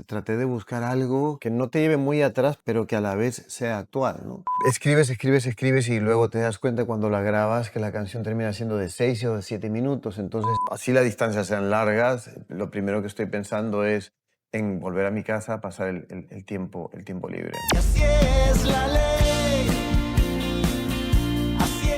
Traté de buscar algo que no te lleve muy atrás, pero que a la vez sea actual, ¿no? Escribes, escribes, escribes y luego te das cuenta cuando la grabas que la canción termina siendo de 6 o de 7 minutos. Entonces, así las distancias sean largas, lo primero que estoy pensando es en volver a mi casa a pasar el tiempo libre. Y así es la ley.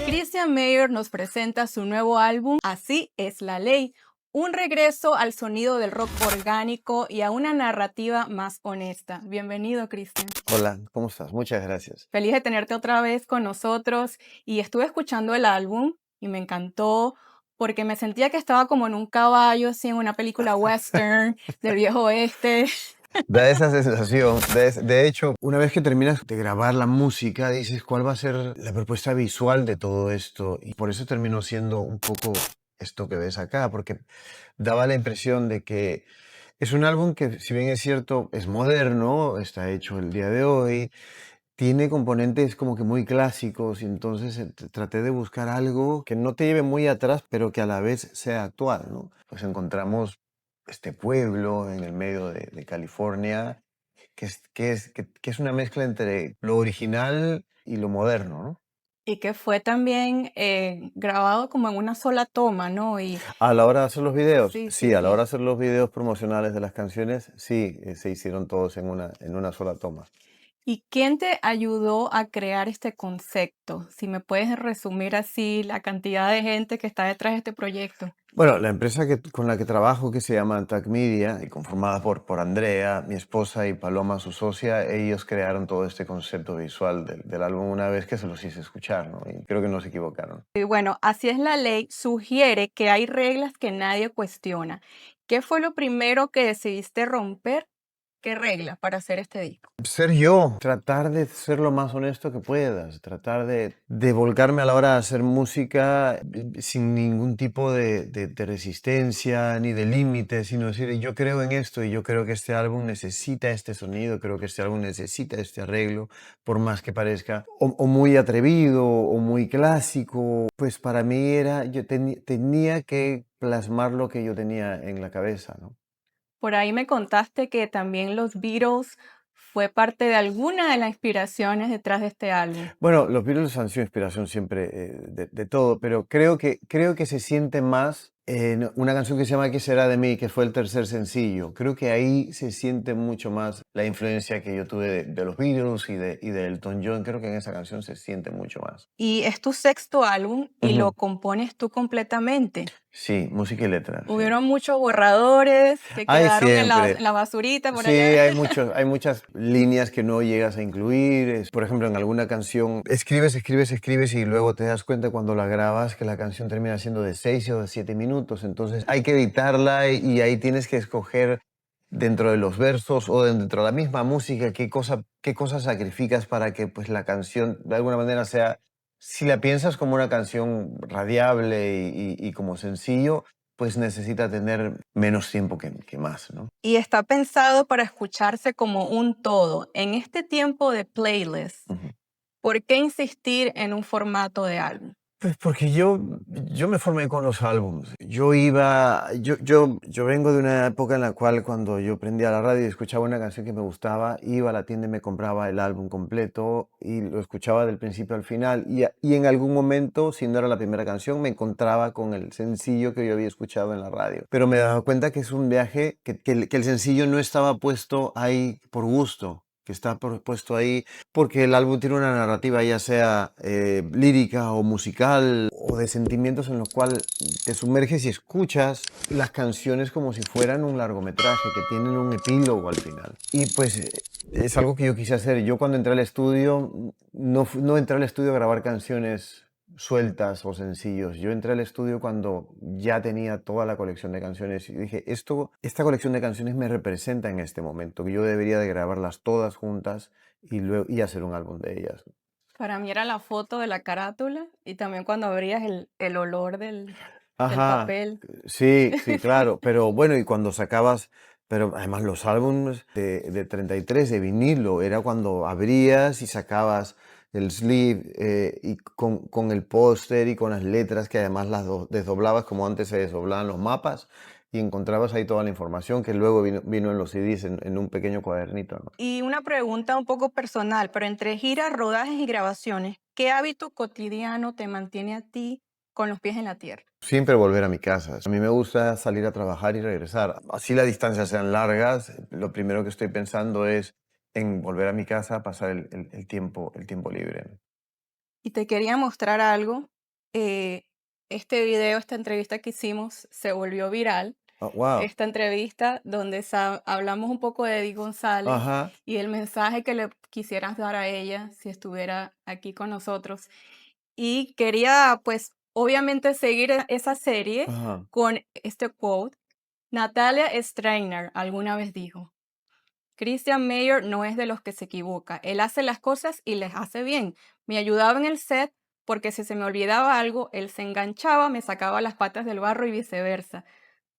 Christian Mayer nos presenta su nuevo álbum Así es la ley, un regreso al sonido del rock orgánico y a una narrativa más honesta. Bienvenido, Christian. Hola, ¿cómo estás? Muchas gracias. Feliz de tenerte otra vez con nosotros y estuve escuchando el álbum y me encantó porque me sentía que estaba como en un caballo, así en una película western del viejo oeste. Da esa sensación. De hecho, una vez que terminas de grabar la música, dices cuál va a ser la propuesta visual de todo esto. Y por eso terminó siendo un poco esto que ves acá, porque daba la impresión de que es un álbum que, si bien es cierto, es moderno, está hecho el día de hoy, tiene componentes como que muy clásicos, y entonces traté de buscar algo que no te lleve muy atrás, pero que a la vez sea actual, ¿no? Pues encontramos este pueblo en el medio de California, que es una mezcla entre lo original y lo moderno, ¿no? Y que fue también grabado como en una sola toma, ¿no? Y A la hora de hacer los videos, sí, sí, sí, a la sí. hora de hacer los videos promocionales de las canciones, sí, se hicieron todos en una sola toma. ¿Y quién te ayudó a crear este concepto? Si me puedes resumir así la cantidad de gente que está detrás de este proyecto. Bueno, la empresa con la que trabajo, que se llama Antac Media, y conformada por Andrea, mi esposa, y Paloma, su socia, ellos crearon todo este concepto visual del álbum una vez que se los hice escuchar, ¿no? Y creo que no se equivocaron. Y bueno, Así es la ley, sugiere que hay reglas que nadie cuestiona. ¿Qué fue lo primero que decidiste romper? ¿Qué regla para hacer este disco? Ser yo, tratar de ser lo más honesto que puedas, tratar de volcarme a la hora de hacer música sin ningún tipo de resistencia ni de límite, sino decir, yo creo en esto y yo creo que este álbum necesita este sonido, creo que este álbum necesita este arreglo, por más que parezca o muy atrevido o muy clásico, pues para mí tenía que plasmar lo que yo tenía en la cabeza, ¿no? Por ahí me contaste que también los Beatles fue parte de alguna de las inspiraciones detrás de este álbum. Bueno, los Beatles han sido inspiración siempre de todo, pero creo que se siente más en una canción que se llama ¿Qué será de mí?, que fue el tercer sencillo. Creo que ahí se siente mucho más la influencia que yo tuve de los Beatles y de Elton John. Creo que en esa canción se siente mucho más. Y es tu sexto álbum y lo Ujú. compones tú completamente. Sí, música y letra, sí. Hubieron muchos borradores que Hay quedaron en siempre. la basurita por Sí, allá. hay muchas líneas que no llegas a incluir. Por ejemplo, en alguna canción escribes, escribes, escribes y luego te das cuenta cuando la grabas que la canción termina siendo de 6 o de 7 minutos. Entonces hay que editarla y ahí tienes que escoger dentro de los versos o dentro de la misma música qué cosas sacrificas para que pues, la canción de alguna manera sea, si la piensas como una canción radiable y como sencillo, pues necesita tener menos tiempo que más, ¿no? Y está pensado para escucharse como un todo. En este tiempo de playlist, Ujú. ¿por qué insistir en un formato de álbum? Pues porque yo me formé con los álbumes. Yo vengo de una época en la cual cuando yo prendía la radio y escuchaba una canción que me gustaba, iba a la tienda y me compraba el álbum completo y lo escuchaba del principio al final. Y en algún momento, si no era la primera canción, me encontraba con el sencillo que yo había escuchado en la radio. Pero me daba cuenta que es un viaje, que el sencillo no estaba puesto ahí por gusto, que está puesto ahí porque el álbum tiene una narrativa, ya sea lírica o musical, o de sentimientos en los cuales te sumerges y escuchas las canciones como si fueran un largometraje, que tienen un epílogo al final. Y pues es algo que yo quise hacer. Yo cuando entré al estudio, no entré al estudio a grabar canciones sueltas o sencillos. Yo entré al estudio cuando ya tenía toda la colección de canciones y dije, esta colección de canciones me representa en este momento, que yo debería de grabarlas todas juntas y hacer un álbum de ellas. Para mí era la foto de la carátula y también cuando abrías el olor del Ajá, papel. sí, sí, claro, pero bueno, y cuando sacabas, pero además los álbumes de 33 de vinilo, era cuando abrías y sacabas el sleeve y con el póster y con las letras que además desdoblabas como antes se desdoblaban los mapas, y encontrabas ahí toda la información que luego vino en los CDs en un pequeño cuadernito, ¿no? Y una pregunta un poco personal, pero entre giras, rodajes y grabaciones, ¿qué hábito cotidiano te mantiene a ti con los pies en la tierra? Siempre volver a mi casa. A mí me gusta salir a trabajar y regresar. Así las distancias sean largas, lo primero que estoy pensando es en volver a mi casa, pasar el tiempo libre. Y te quería mostrar algo. eh, este video, esta entrevista que hicimos se volvió viral. Oh, wow. Esta entrevista donde hablamos un poco de Eddie González Ajá, y el mensaje que le quisieras dar a ella si estuviera aquí con nosotros. Y quería, pues, obviamente seguir esa serie ajá. con este quote. Natalia Strainer alguna vez dijo, Christian Meyer no es de los que se equivoca. Él hace las cosas y les hace bien. Me ayudaba en el set porque si se me olvidaba algo, él se enganchaba, me sacaba las patas del barro y viceversa.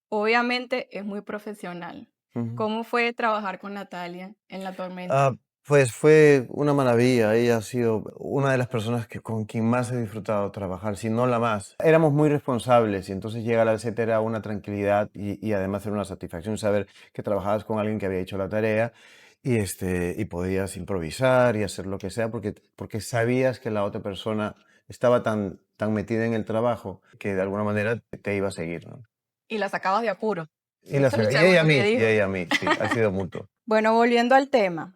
Obviamente es muy profesional. Ujú. ¿Cómo fue trabajar con Natalia en La Tormenta? Ah, pues fue una maravilla. Ella ha sido una de las personas con quien más he disfrutado trabajar, si no la más. Éramos muy responsables y entonces llegar al set era una tranquilidad y además era una satisfacción saber que trabajabas con alguien que había hecho la tarea y podías improvisar y hacer lo que sea porque sabías que la otra persona estaba tan metida en el trabajo que de alguna manera te iba a seguir, ¿no? Y la sacabas de apuro. Y, la, Estoy y ella a seguro que mí, y dijo. ella a mí, sí, ha sido mutuo. Bueno, volviendo al tema,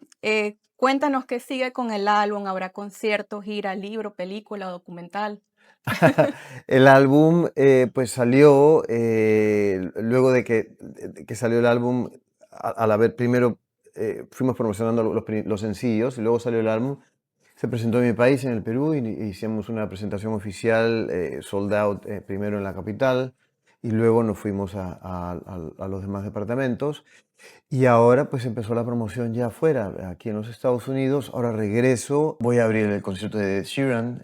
cuéntanos qué sigue con el álbum. ¿Habrá conciertos, gira, libro, película, documental? El álbum pues salió luego de que salió el álbum, al haber primero fuimos promocionando los sencillos y luego salió el álbum, se presentó en mi país, en el Perú, y hicimos una presentación oficial, sold out primero en la capital y luego nos fuimos a los demás departamentos. Y ahora pues empezó la promoción ya afuera, aquí en los Estados Unidos. Ahora regreso, voy a abrir el concierto de Ed Sheeran.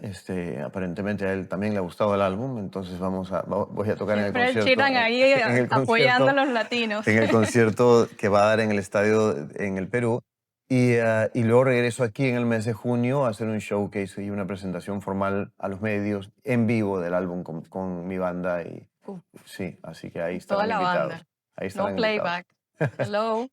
Aparentemente a él también le ha gustado el álbum, entonces voy a tocar en el Siempre el concierto, Chiran ahí en el apoyando a concierto, los latinos. en el concierto que va a dar en el estadio en el Perú. Y luego regreso aquí en el mes de junio a hacer un showcase y una presentación formal a los medios en vivo del álbum con mi banda. Y Uh, sí, así que ahí toda estarán la invitados. banda. Ahí No estarán invitados. playback. Hello.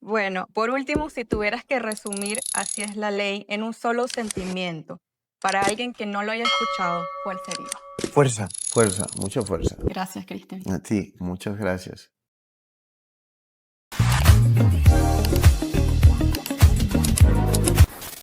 Bueno, por último, si tuvieras que resumir Así es la ley en un solo sentimiento, para alguien que no lo haya escuchado, ¿cuál sería? Fuerza, fuerza, mucha fuerza. Gracias, Cristian. A ti, muchas gracias.